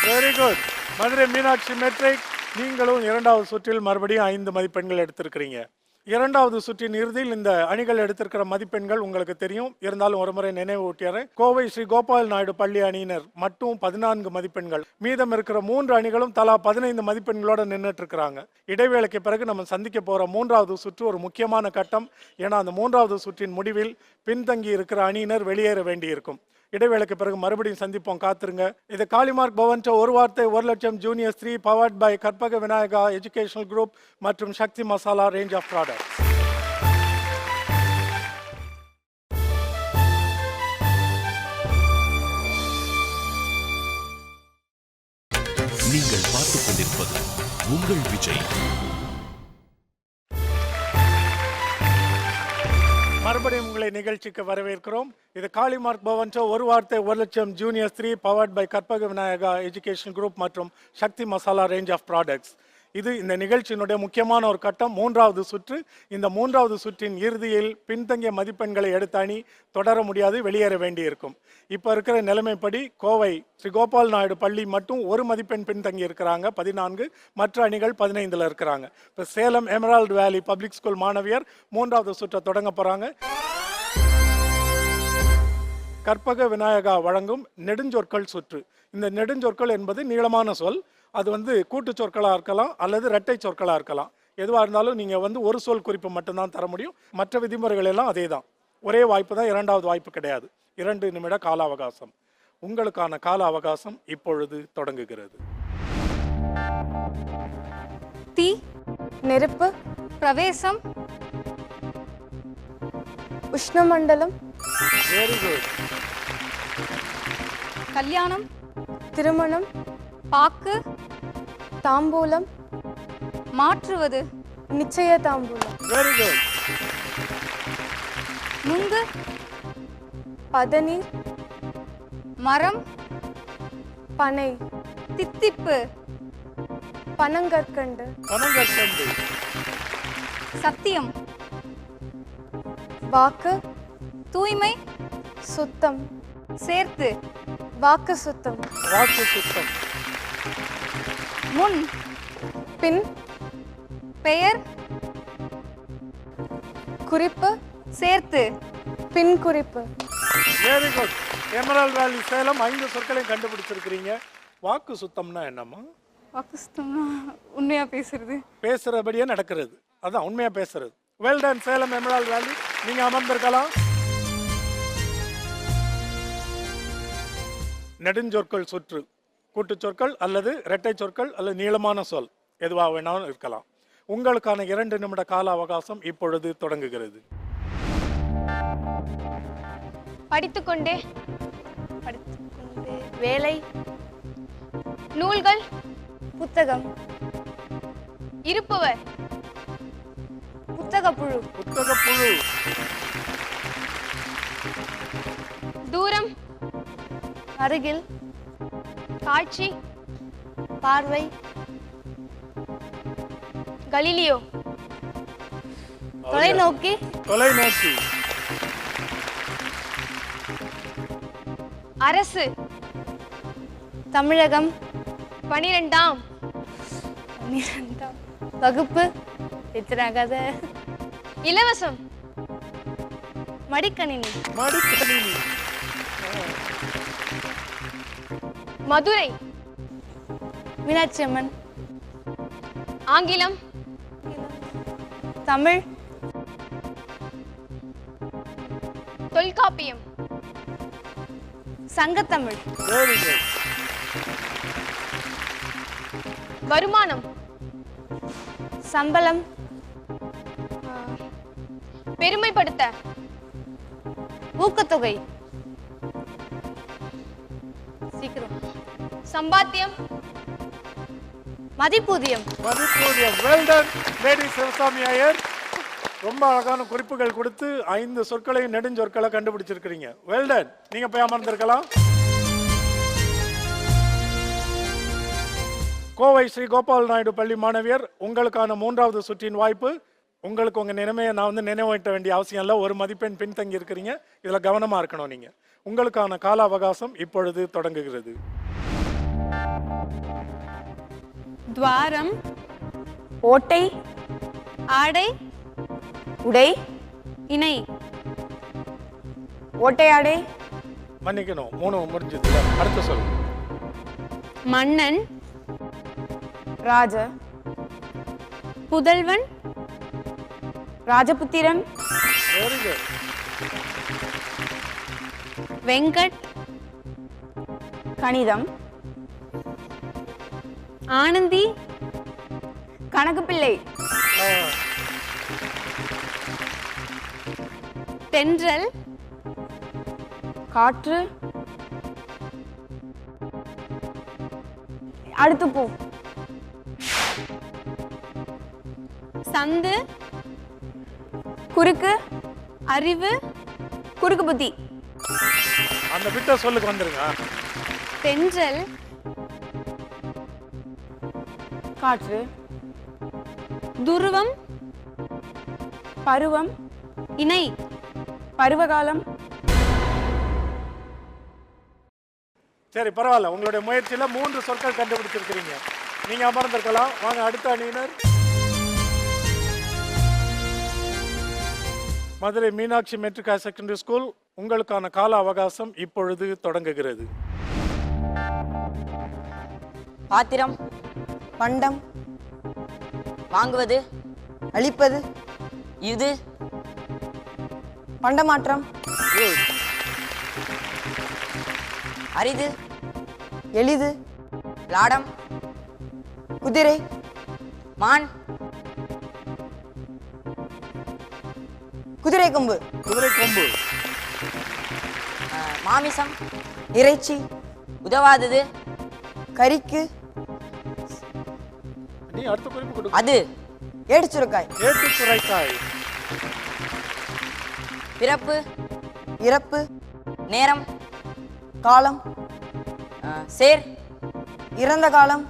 Very good. Madurai Meenakshi matric, நீங்களும் 2வது சுற்றில் மறுபடியும் 5 மதிப்பெண்கள் எடுத்திருக்கிறீங்க. 2வது சுற்றின் இறுதியில் இந்த அணிகள் எடுத்திருக்கிற மதிப்பெண்கள் உங்களுக்கு தெரியும். இருந்தாலும் ஒரு முறை நினைவு ஊட்டியாரு. கோவை ஸ்ரீ கோபால் நாயுடு பள்ளி அணியினர் மட்டும் 14 மதிப்பெண்கள். மீதம் இருக்கிற 3 அணிகளும் தலா 15 மதிப்பெண்களோட நின்றுட்டு இருக்கிறாங்க. இடைவேளைக்கு பிறகு நம்ம சந்திக்க போற 3வது சுற்று ஒரு முக்கியமான கட்டம். ஏன்னா அந்த 3வது சுற்றின் முடிவில் பின்தங்கி இருக்கிற அணியினர் வெளியேற வேண்டி இருக்கும். இடைவேளைக்கு பிறகு மறுபடியும் சந்திப்போம், காத்துருங்க. இது காளிமார்க் பவன் ஒரு வார்த்தை 1 லட்சம் junior 3 powered by Karpaga Vinayaga educational group மற்றும் Sakthi Masala range of products. நீங்கள் பார்த்துக் கொண்டிருப்பது உங்கள் விஜய். மறுபடியும் உங்களை நிகழ்ச்சிக்கு வரவேற்கிறோம். இது காளிமார்க் பவன் ஒரு வார்த்தை 1 லட்சம் junior 3 powered by Karpaga Vinayaga education group மற்றும் Sakthi Masala range of products. இது இந்த நிகழ்ச்சியினுடைய முக்கியமான ஒரு கட்டம், 3வது சுற்று. இந்த 3வது சுற்றின் இறுதியில் பின்தங்கிய மதிப்பெண்களை எடுத்த அணி தொடர முடியாது, வெளியேற வேண்டி இருக்கும். இப்போ இருக்கிற நிலைமைப்படி கோவை ஸ்ரீ கோபால் நாயுடு பள்ளி மட்டும் 1 மதிப்பெண் பின்தங்கி இருக்கிறாங்க, 14. மற்ற அணிகள் 15ல் இருக்கிறாங்க. இப்போ Salem emerald valley public school மாணவியர் 3வது சுற்றை தொடங்க போறாங்க. கற்பக விநாயகா வழங்கும் நெடுஞ்சொற்கள் சுற்று. இந்த நெடுஞ்சொற்கள் என்பது நீளமான சொல். அது கூட்டு சொற்களாக இருக்கலாம் அல்லது இரட்டை சொற்களாக இருக்கலாம். எதுவாக இருந்தாலும் நீங்கள் ஒரு சொல் குறிப்பு மட்டும்தான் தர முடியும். மற்ற விதிமுறைகள் எல்லாம் அதே தான். ஒரே வாய்ப்பு தான், 2வது வாய்ப்பு கிடையாது. 2 நிமிட கால அவகாசம். உங்களுக்கான கால அவகாசம் இப்பொழுது தொடங்குகிறது. தீ. நெருப்பு. பிரவேசம். உஷ்ணமண்டலம். Very good. கல்யாணம். திருமணம். பாக்கு. தாம்பூலம். மாற்றுவது. நிச்சய தாம்பூலம். Very good. நுங்கு. பதநீர். மரம். பனை. தித்திப்பு. பனங்கற்கண்டு. பனங்கற்கண்டு. சத்தியம். வாக்கு. தூய்மை. சுத்தம். சேர்த்து. வாக்கு சுத்தம். வாக்கு சுத்தம். முன். பின். பெயர். குறிப்பு சேர்த்து பின் குறிப்பு. Very good. எமரால்ட் வேலி சேலம் 5 சொற்களையும் கண்டுபிடிச்சிருக்கிறீங்க. வாக்கு சுத்தம்னா என்னம்மா? வாக்குஸ்தம்னா உண்மையா பேசுறது. பேசுறபடியே நடக்கிறது, அதான் உண்மையா பேசுறது. வெல் டன் சேலம் எமரால்ட் வேலி. நீங்க அமர்ந்திருக்கலாம். நெடுஞ்சொற்கள் சுற்று, கூட்டுச் சொற்கள் அல்லது இரட்டை சொற்கள் அல்லது நீளமான சொல் எதுவாக வேணாலும் இருக்கலாம். உங்களுக்கான 2 நிமிட கால அவகாசம் இப்பொழுது தொடங்குகிறது. படித்துக்கொண்டே. படித்துக்கொண்டே. வேலை. நூல்கள். புத்தகம். இருப்பவர். புத்தகப்புழு. புத்தகப்புழு. தூரம். அருகில். காட்சி. பார்வை. கலீலியோ. தொலைநோக்கி. தொலைநோக்கி. அரசு. தமிழகம். 12ஆம் வகுப்பு. எத்தனை கதை. இலவசம். மடிக்கணினி. மடிக்கணினி. மதுரை. மீனாட்சி அம்மன். ஆங்கிலம். தமிழ். தொல்காப்பியம். சங்கத்தமிழ். Very good. வருமானம். சம்பளம். பெருமைப்படுத்த. ஊக்கத்தொகை. சீக்கிரம். சம்பாத்தியம். மதிப்பூதியம். மதிப்பூதியம். Well done lady Sivasamy Iyer. ரொம்ப அழகான குறிப்புகள் கொடுத்து 5 சொற்களையும் நெடுஞ்சொற்களை கண்டுபிடிச்சிருக்கிறீங்க. Well done. நீங்க போய் அமர்ந்திருக்கலாம். கோவை ஸ்ரீ கோபால் நாயுடு பள்ளி மாணவியர், உங்களுக்கான 3வது சுற்றின் வாய்ப்பு. உங்களுக்கு உங்க நிலைமையை நான் நினைவூட்ட வேண்டிய அவசியம் இல்லை. 1 மதிப்பெண் பின்தங்கி இருக்கிறீங்க. இதுல கவனமா இருக்கணும் நீங்க. உங்களுக்கான கால அவகாசம் இப்பொழுது தொடங்குகிறது. துவாரம். ஓட்டை. ஆடை. உடை. இணை. ஓட்டை ஆடை. மன்னிக்கணும், 3 முடிஞ்சது. அடுத்த சொல். மன்னன். ராஜ. புதல்வன். ராஜபுத்திரன். Very good. வெங்கட். கணிதம். ஆனந்தி. கணக்கு பிள்ளை. தென்றல். காற்று. அடுத்து போ. சந்து. குறுக்கு. அறிவு. குறுக்கு புத்தி. அந்த விட்ட சொல்லுக்கு வந்துருங்க. தென்றல். காற்று. துருவம். பருவம். இணை. பருவகாலம். சரி, பரவாயில்ல. உங்களுடைய முயற்சியில 3 சொற்கள் கண்டுபிடிச்சிருக்கிறீங்க. நீங்க அமர்ந்திருக்கலாம். வாங்க அடுத்த அணியினர். Madurai Meenakshi matric higher secondary school, உங்களுக்கான கால அவகாசம் இப்பொழுது தொடங்குகிறது. பாத்திரம். பண்டம். வாங்குவது. அழிப்பது. இது. பண்டமாற்றம். Good. அரிது. எளிது. லாடம். குதிரை. மான். குதிரை கொம்பு. குதிரை கொம்பு. மாமிசம். இறைச்சி. உதவாதது. கறிக்கு. நீ அடுத்த குறிப்பு கொடு. அது. ஏட்டுச்சுரக்காய். ஏட்டுச்சுரைக்காய். பிறப்பு. இறப்பு. நேரம். காலம். சேர். இறந்த காலம்.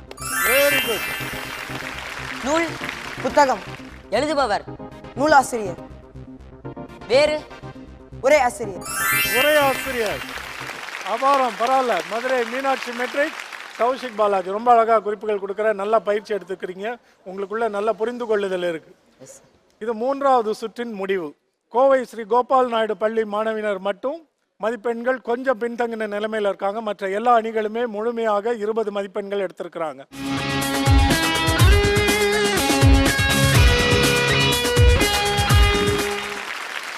Very good. நூல். புத்தகம். எழுதுபவர். நூலாசிரியர். வேறு. உரை ஆசிரியர். உரை ஆசிரியர். அபாரம், பரவாயில்ல. மதுரை மீனாட்சி மெட்ரிக் கௌஷிக் பாலாஜி ரொம்ப அழகா குறிப்புகள் கொடுக்குற. நல்லா பயிற்சி எடுத்துக்கிறீங்க. உங்களுக்குள்ள நல்ல புரிந்து கொள்ளுதல் இருக்கு. இது 3வது சுற்றின் முடிவு. கோவை ஸ்ரீ கோபால் நாயுடு பள்ளி மாணவியினர் மட்டும் மதிப்பெண்கள் கொஞ்சம் பின்தங்கின நிலைமையில் இருக்காங்க. மற்ற எல்லா அணிகளுமே முழுமையாக 20 மதிப்பெண்கள் எடுத்திருக்கிறாங்க.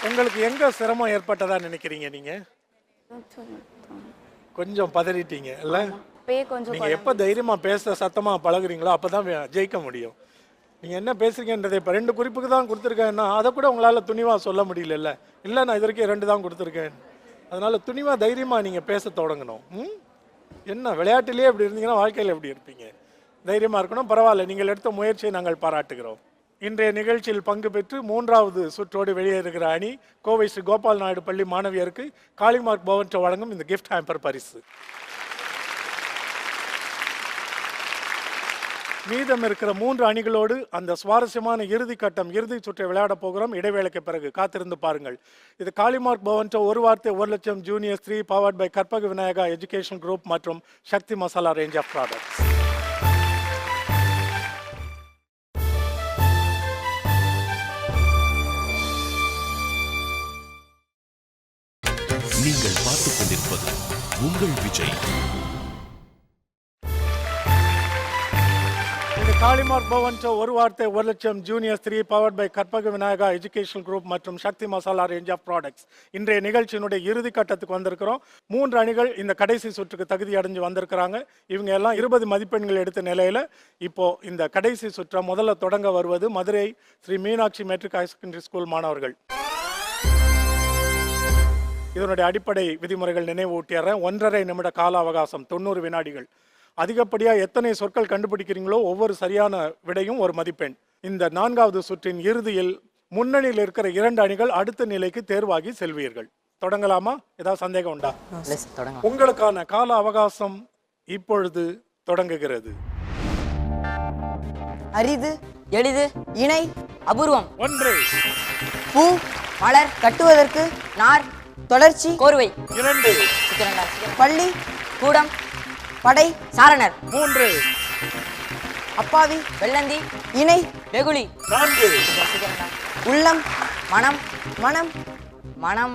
உங்களுக்கு எங்க சிரமம் ஏற்பட்டதா நினைக்கிறீங்க நீங்க? கொஞ்சம் பதறிட்டீங்க இல்ல? நீங்க எப்ப தைரியமா பேச சத்தமா பழகுறீங்களோ அப்பதான் ஜெயிக்க முடியும். நீங்க என்ன பேசுறீங்கன்றதை இப்ப 2 குறிப்புக்கு தான் கொடுத்துருக்கேன்னா அதை கூட உங்களால துணிவா சொல்ல முடியல. இல்ல நான் இது வரைக்கும் 2 தான் கொடுத்துருக்கேன். அதனால துணிவா தைரியமா நீங்க பேச தொடங்கணும். என்ன விளையாட்டிலேயே இப்படி இருந்தீங்கன்னா வாழ்க்கையில் எப்படி இருப்பீங்க? தைரியமா இருக்கணும். பரவாயில்ல, நீங்கள் எடுத்த முயற்சியை நாங்கள் பாராட்டுகிறோம். இன்றைய நிகழ்ச்சியில் பங்கு பெற்று 3வது சுற்றோடு வெளியேறுகிற அணி கோவை ஸ்ரீ கோபால் நாயுடு பள்ளி மாணவியருக்கு காளிமார்க் பவன்டோ வழங்கும் இந்த கிஃப்ட் ஹேம்பர் பரிசு. மீதம் இருக்கிற 3 அணிகளோடு அந்த சுவாரஸ்யமான இறுதி சுற்றை விளையாட போகிறோம். இடைவேளைக்கு பிறகு காத்திருந்து பாருங்கள். இது காளிமார்க் பவன்டோ ஒரு வார்த்தை 1 லட்சம் junior 3 powered by Karpaga Vinayaga education group மற்றும் Sakthi Masala range of products. நீங்கள் பார்த்துக் கொண்டிருப்பது உங்கள் விஜய். இது காளிமார்க் பவன்டோ ஒரு வார்த்தை 1 லட்சம் junior 3 powered by Karpaga Vinayaga education group மற்றும் Sakthi Masala range of products. இன்றைய நிகழ்ச்சியினுடைய இறுதி கட்டத்துக்கு வந்திருக்கிறோம். 3 அணிகள் இந்த கடைசி சுற்றுக்கு தகுதி அடைஞ்சு வந்திருக்கிறாங்க. இவங்க எல்லாம் 20 மதிப்பெண்கள் எடுத்த நிலையில இப்போ இந்த கடைசி சுற்றை முதல்ல தொடங்க வருவது Madurai Sri Meenakshi matric higher secondary school மாணவர்கள். இதனுடைய அடிப்படை விதிமுறைகள் நினைவூட்டியறேன். 1.5 நிமிட கால அவகாசம், 90 வினாடிகள். அதிகப்படியாக எத்தனை சொற்கள் கண்டுபிடிக்கிறீங்களோ ஒவ்வொரு சரியான விடையும் ஒரு மதிப்பெண். இந்த 4வது சுற்றின் இறுதியில் முன்னணியில் இருக்கிற 2 அணிகள் அடுத்த நிலைக்கு தேர்வாகி செல்வீர்கள். தொடங்கலாமா? ஏதாவது சந்தேகம் உண்டா? உங்களுக்கான கால அவகாசம் இப்பொழுது தொடங்குகிறது. அரிது, எளிது, இணை, அபூர்வம். 1 பூ, மலர், கட்டுவதற்கு, நார், தொடர்ச்சி, கோர்வை. 2 பள்ளி, கூடம், படை, சாரணர். 3 அப்பாவி, வெள்ளந்தி, இணை, வெகுளி. 4 உள்ளம், மனம், மனம், மனம்,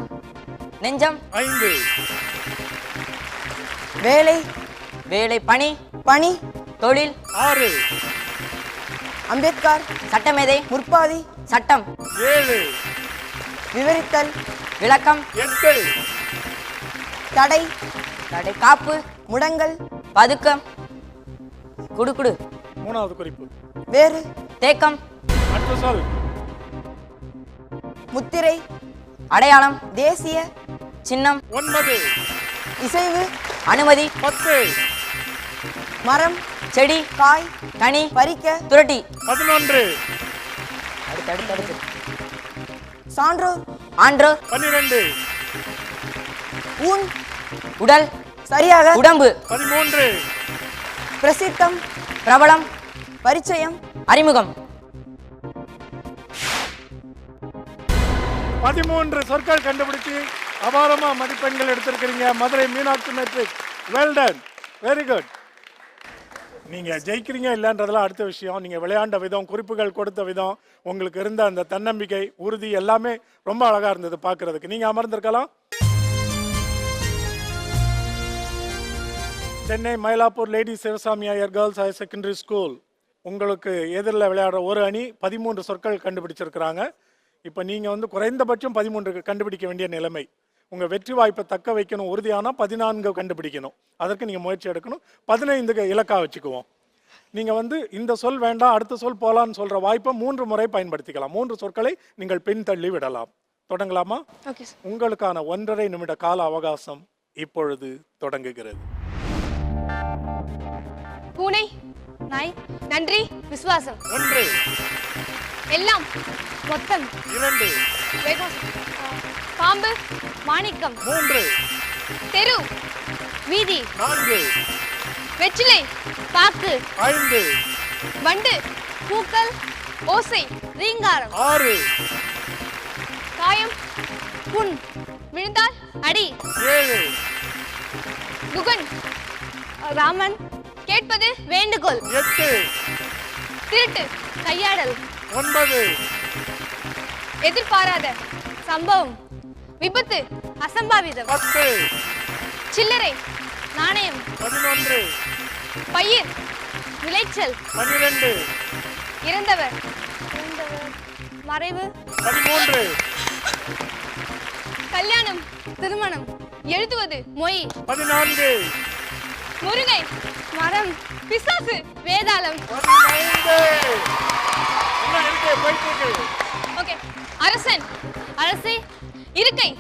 நெஞ்சம். 5 வேலை, வேலை, பணி, பணி, தொழில். 6 அம்பேத்கர், சட்டமேதை, முற்பாதி, சட்டம். 7 விவரித்தல், விளக்கம். 8 தடை, தடை, காப்பு, முடங்கல், பதுக்கம், குடுகுடு. 3வது குறிப்பு. வேறு, தேக்கம். அடுத்த சொல். முத்திரை, அடையாளம், தேசிய சின்னம். 9 இசைவு, அனுமதி. 10 மரம், செடி, காய், கனி, பறிக்க, துரட்டி. 11 அடுத்து சான்றோர், ஆன்றோர். 12 ஊன், உடல், சரியாக, உடம்பு. 13 பிரசித்தம், பிரபலம், பரிச்சயம், அறிமுகம். 13 சொற்கள் கண்டுபிடிச்சு அபாரமா மதிப்பெண்கள் எடுத்திருக்கிறீங்க. Madurai Meenakshi matric, well done, very good. நீங்க ஜெயிக்கிறீங்க இல்லைன்றதெல்லாம் அடுத்த விஷயம். நீங்க விளையாண்ட விதம், குறிப்புகள் கொடுத்த விதம், உங்களுக்கு இருந்த அந்த தன்னம்பிக்கை, உறுதி எல்லாமே ரொம்ப அழகா இருந்தது பார்க்கிறதுக்கு. நீங்க அமர்ந்திருக்கலாம். Chennai Mylapore lady Sivasamy Iyer girls higher secondary school உங்களுக்கு எதிரில் விளையாடுற ஒரு அணி 13 சொற்கள் கண்டுபிடிச்சிருக்கிறாங்க. இப்போ நீங்கள் குறைந்தபட்சம் 13 கண்டுபிடிக்க வேண்டிய நிலைமை. உங்கள் வெற்றி வாய்ப்பை தக்க வைக்கணும், உறுதியான 14 கண்டுபிடிக்கணும். அதற்கு நீங்கள் முயற்சி எடுக்கணும். 15 இலக்கா வச்சுக்குவோம். நீங்கள் இந்த சொல் வேண்டாம் அடுத்த சொல் போகலான்னு சொல்கிற வாய்ப்பை 3 முறை பயன்படுத்திக்கலாம். 3 சொற்களை நீங்கள் பின்தள்ளி விடலாம். தொடங்கலாமா? உங்களுக்கான 1.5 நிமிட கால அவகாசம் இப்பொழுது தொடங்குகிறது. பூனை, நாய், நன்றி, விசுவாசம். 1 எல்லாம், மொத்தம். 2 பாம்பு, மாணிக்கம். 3 தெரு, வீதி. 4 வெற்றிலை, பாக்கு. 5 வண்டு, பூக்கள், ஓசை, ரீங்காரம். 6 காயம், புண், விழுந்தால் அடி. 7 குகன், ராமன், கேட்பது வேண்டுகோள். 8 திருட்டு, கையாடல். 9 எதிர்பாராத, சம்பவம், விபத்து, அசம்பாவிதம், 10, சில்லறை, நாணயம், 11, பயிர், விளைச்சல், 12, இறந்தவர், மறைவு, 13, கல்யாணம், திருமணம், எழுதுவது, மொய், 14, முருங்கை, மரம், பிசாசு, வேதாளம். 15. என்ன இருக்கு போயிட்டு இருக்கு. ஓகே. அரசன், அரசி, இருக்கை,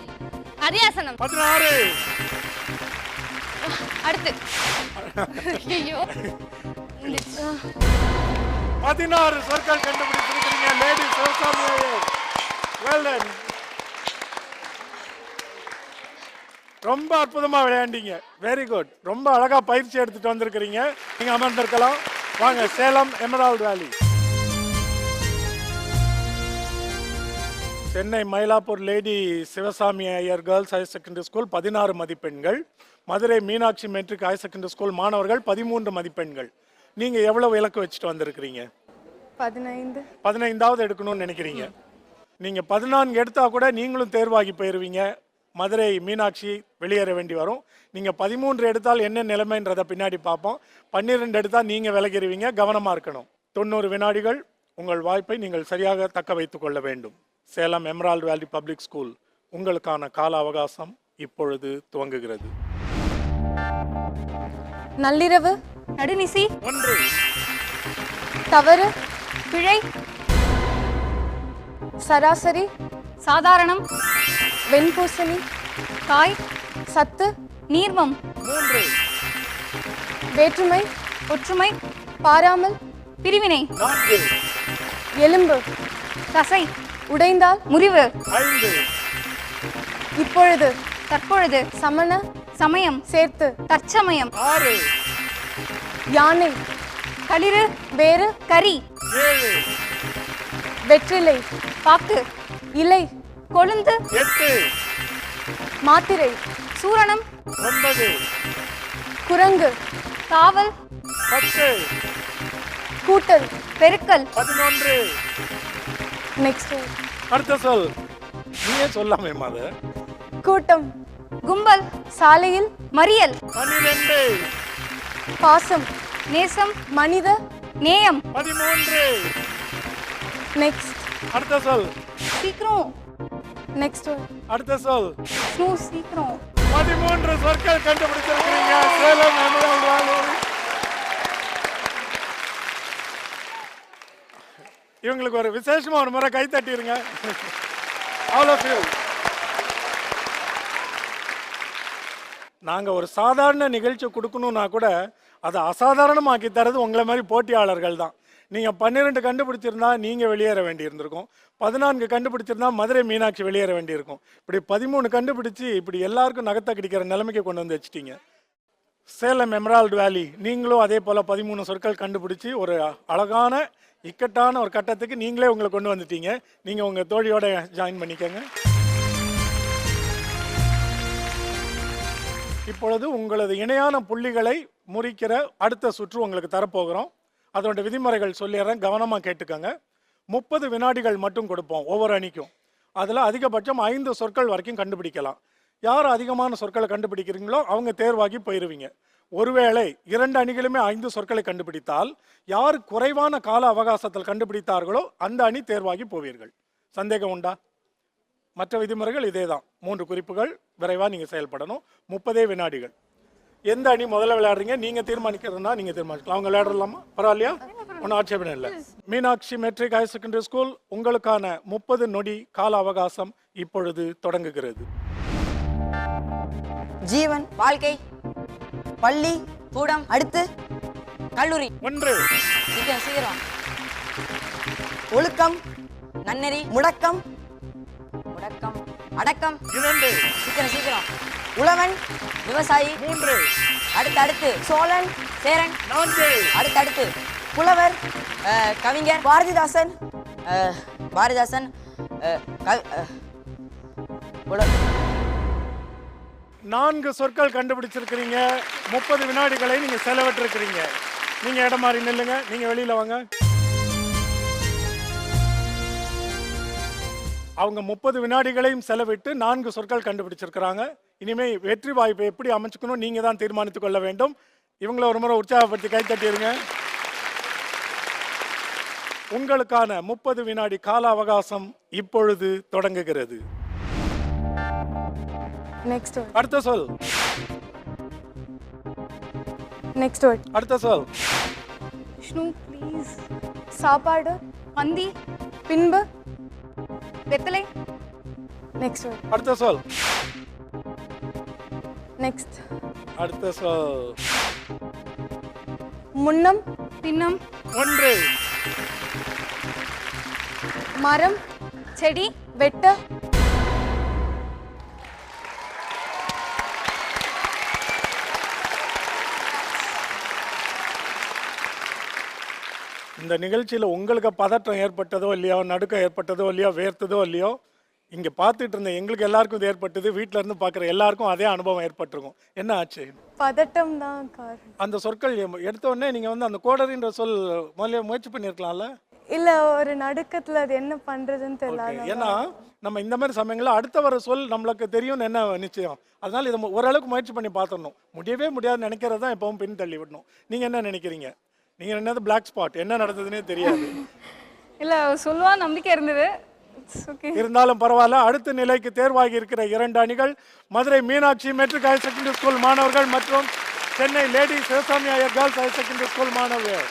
அரியாசனம். 16, அடுத்து. ஐயோ. 16 சொற்கள் கண்டுபிடிச்சிருக்கீங்க lady Sivasamy Iyer. Well done. ரொம்ப அற்புதமா விளையாண்டீங்க. Very good. ரொம்ப அழகா பயிற்சி எடுத்துட்டு வந்திருக்கிறீங்க. நீங்க அமர்ந்திருக்கலாம். வாங்க Salem emerald valley. Chennai Mylapore lady Sivasamy Iyer girls higher secondary school 16 மதிப்பெண்கள். Madurai Meenakshi matric higher secondary school மாணவர்கள் 13 மதிப்பெண்கள். நீங்க எவ்வளவு இலக்கு வச்சுட்டு வந்திருக்கிறீங்க? 15. 15வது எடுக்கணும்னு நினைக்கிறீங்க. நீங்க 14 எடுத்தா கூட நீங்களும் தேர்வாகி போயிருவீங்க. மதுரை மீனாட்சி வெளியேற வேண்டி வரும். நீங்க 13 எடுத்தால் என்ன நிலைமைன்றதை பின்னாடி பார்ப்போம். 12 எடுத்தால் நீங்க விலகிடுவீங்க. கவனமா இருக்கணும். 90 வினாடிகள் உங்கள் வாய்ப்பை நீங்கள் சரியாக தக்க வைத்துக் கொள்ள வேண்டும். Salem emerald valley public school உங்களுக்கான கால அவகாசம் இப்பொழுது துவங்குகிறது. நள்ளிரவு, நடுநிசி, 1, தவறு, பிழை, சராசரி, சாதாரணம், வெண்பூசணி, காய், சத்து, நீர்மம், 3, வேற்றுமை, ஒற்றுமை, பாராமல், பிரிவினை, 4, எலும்பு, தசை, உடைந்தால், முறிவு, 5, இப்பொழுது, தற்பொழுது, சமண, சமயம், சேர்த்து, தற்சமயம், 6, யானை, களிறு, வேறு, கரி, 7, வெற்றிலை, பாக்கு, இலை, கொழுந்து, 8, மாத்திரை, சூரணம், 9, குரங்கு, காவல், 10, கூட்டல், பெருக்கல், 11. நெக்ஸ்ட் அடுத்த சொல் நீயே சொல்லாமே மாத. கூட்டம், கும்பல், சாலையில், மறியல், 12, பாசம், நேசம், மனித, நேயம், 13. நெக்ஸ்ட் அடுத்த சொல். சீக்கிரம், நெக்ஸ்ட் அடுத்த சொல். ஸ்னூ, சீக்கிரம். 13 சொற்கள் கண்டுபிடிச்சிருக்கிறீங்க சேலம் எமரால்டு வேலி. இவங்களுக்கு ஒரு விசேஷமா ஒரு முறை கை தட்டிருங்க. All of you. நாங்க ஒரு சாதாரண நிகழ்ச்சி கொடுக்கணும்னா கூட அதை அசாதாரணமாக்கி தரது உங்களை மாதிரி போட்டியாளர்கள் தான். நீங்க 12 கண்டுபிடிச்சிருந்தா நீங்க வெளியேற வேண்டி இருந்திருக்கும். 14 கண்டுபிடிச்சிருந்தா மதுரை மீனாட்சி வெளியேற வேண்டி இருக்கும். இப்படி 13 கண்டுபிடிச்சு இப்படி எல்லாருக்கும் நகத்தை கிடைக்கிற நிலைமைக்கு கொண்டு வந்து வச்சிட்டீங்க. சேலம் எமரால்டு வேலி நீங்களும் அதே போல 13 சொற்கள் கண்டுபிடிச்சு ஒரு அழகான இக்கட்டான ஒரு கட்டத்துக்கு நீங்களே உங்களை கொண்டு வந்துட்டீங்க. நீங்க உங்க தோழியோட ஜாயின் பண்ணிக்கோங்க. இப்பொழுது உங்களது இணையான புள்ளிகளை முறிக்கிற அடுத்த சுற்று உங்களுக்கு தரப்போகிறோம். அதோட விதிமுறைகள் சொல்லிடுறேன், கவனமாக கேட்டுக்கோங்க. 30 வினாடிகள் மட்டும் கொடுப்போம் ஒவ்வொரு அணிக்கும். அதில் அதிகபட்சம் 5 சொற்கள் வரைக்கும் கண்டுபிடிக்கலாம். யார் அதிகமான சொற்களை கண்டுபிடிக்கிறீங்களோ அவங்க தேர்வாகி போயிடுவீங்க. ஒருவேளை 2 அணிகளுமே 5 சொற்களை கண்டுபிடித்தால் யார் குறைவான கால அவகாசத்தில் கண்டுபிடித்தார்களோ அந்த அணி தேர்வாகி போவீர்கள். சந்தேகம் உண்டா? மற்ற விதிமுறைகள் இதே தான். 3 குறிப்புகள், விரைவாக நீங்கள் செயல்படணும். 30 வினாடிகள். எந்த அணி முதல்ல விளையாடுறீங்க நீங்க தீர்மானிக்கிறதுனா நீங்க தீர்மானிக்கலாம். அவங்க விளையாடலாமா? பரவாயில்லையா? ஒன்றும் ஆட்சேபனை இல்லை. Meenakshi matric higher secondary school உங்களுக்கான 30 நொடி கால அவகாசம் இப்பொழுது தொடங்குகிறது. ஜீவன், வாழ்க்கை, பள்ளி, கூடம், அடுத்து கல்லூரி. 1, சீக்கிரம் சீக்கிரம். ஒழுக்கம், நன்னெறி, முடக்கம், முடக்கம், அடக்கம், 2, சீக்கிரம் சீக்கிரம். உழவன், விவசாயி, 3, அடுத்து அடுத்து சோழன், சேரன், 4, அடுத்து அடுத்து புலவர், கவிஞர், பாரதிதாசன், பாரதிதாசன், 4 சொற்கள் கண்டுபிடிச்சிருக்கிறீங்க. 30 வினாடிகளை நீங்க செலவிட்டிருக்கிறீங்க. நீங்க இடம் மாறி நில்லுங்க. நீங்க வெளியில வாங்க. அவங்க 30 வினாடிகளையும் செலவிட்டு 4 சொற்கள் கண்டுபிடிச்சிருக்கிறாங்க. இனிமே வெற்றி வாய்ப்பை எப்படி அமைச்சுக்கணும் நீங்க தான் தீர்மானித்துக் கொள்ள வேண்டும். இவங்கள ஒரு முறை உற்சாகப்படுத்தி கை தட்டிடுங்க. உங்களுக்கான 30 வினாடி கால அவகாசம் இப்பொழுது தொடங்குகிறது. Next word. அடுத்த சொல். Next word. அடுத்த சொல். விஷ்ணு ப்ளீஸ். சாப்பாடு. பந்தி. பின்பு. வெத்தலை. Next word. அடுத்த சொல். நெக்ஸ்ட். அடுத்த சொல். முன்னம். பின்னம். 1. மரம். செடி. வெட்ட. இந்த நிகழ்ச்சியில் உங்களுக்கு பதற்றம் ஏற்பட்டதோ இல்லையோ, நடுக்கம் ஏற்பட்டதோ இல்லையோ, வேர்த்ததோ இல்லையோ, இங்கே பார்த்துட்டு இருந்த எங்களுக்கு எல்லாருக்கும் இது ஏற்பட்டது. வீட்டில் இருந்து பார்க்குற எல்லாருக்கும் அதே அனுபவம் ஏற்பட்டிருக்கும். என்ன ஆச்சு? பதட்டம் தான் காரணம். அந்த சொற்கள் எடுத்த உடனே நீங்கள் வந்து அந்த கோடரின்ற சொல் முதல்ல முயற்சி பண்ணியிருக்கலாம்ல? இல்ல ஒரு நடுக்கத்துல அது என்ன பண்றதுன்னு தெரியல. ஏன்னா நம்ம இந்த மாதிரி சமயங்களில் அடுத்த வர சொல் நம்மளுக்கு தெரியும்னு என்ன நிச்சயம். அதனால இதை ஓரளவுக்கு முயற்சி பண்ணி பார்த்துடணும். முடியவே முடியாதுன்னு நினைக்கிறது தான் எப்பவும் பின் தள்ளி விடணும். நீங்கள் என்ன நினைக்கிறீங்க? நீங்கள் என்னது பிளாக் ஸ்பாட், என்ன நடந்ததுன்னே தெரியாது. இல்ல சொல்லுவா நம்பிக்கை இருந்தது. இருந்தாலும் பரவாயில்ல. அடுத்த நிலைக்கு தேர்வாகி இருக்கிற 2 அணிகள் Madurai Meenakshi matric higher secondary school மாணவர்கள் மற்றும் Chennai lady Sivasamy Iyer girls higher secondary school மாணவர்கள்.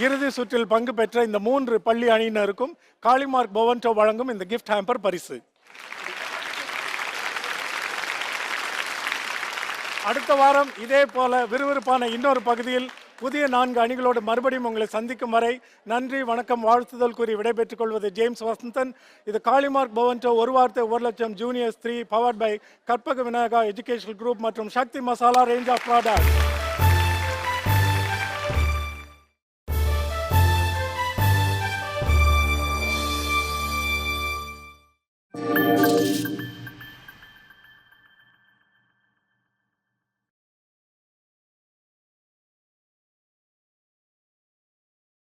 இறுதி சுற்றில் பங்கு பெற்ற இந்த 3 பள்ளி அணியினருக்கும் காளிமார்க் பொவன்டோ வழங்கும் இந்த கிஃப்ட் ஹேம்பர் பரிசு. அடுத்த வாரம் இதே போல விறுவிறுப்பான இன்னொரு பகுதியில் புதிய 4 அணிகளோடு மறுபடியும் உங்களை சந்திக்கும் வரை நன்றி, வணக்கம், வாழ்த்துதல் கூறி விடைபெற்றுக் கொள்வது ஜேம்ஸ் வசந்தன். இது காளிமார்க் பொவன்டோ 1 வார்த்தை 1 லட்சம் juniors 3 powered by Karpaga Vinayaga educational group மற்றும் Sakthi Masala range of product.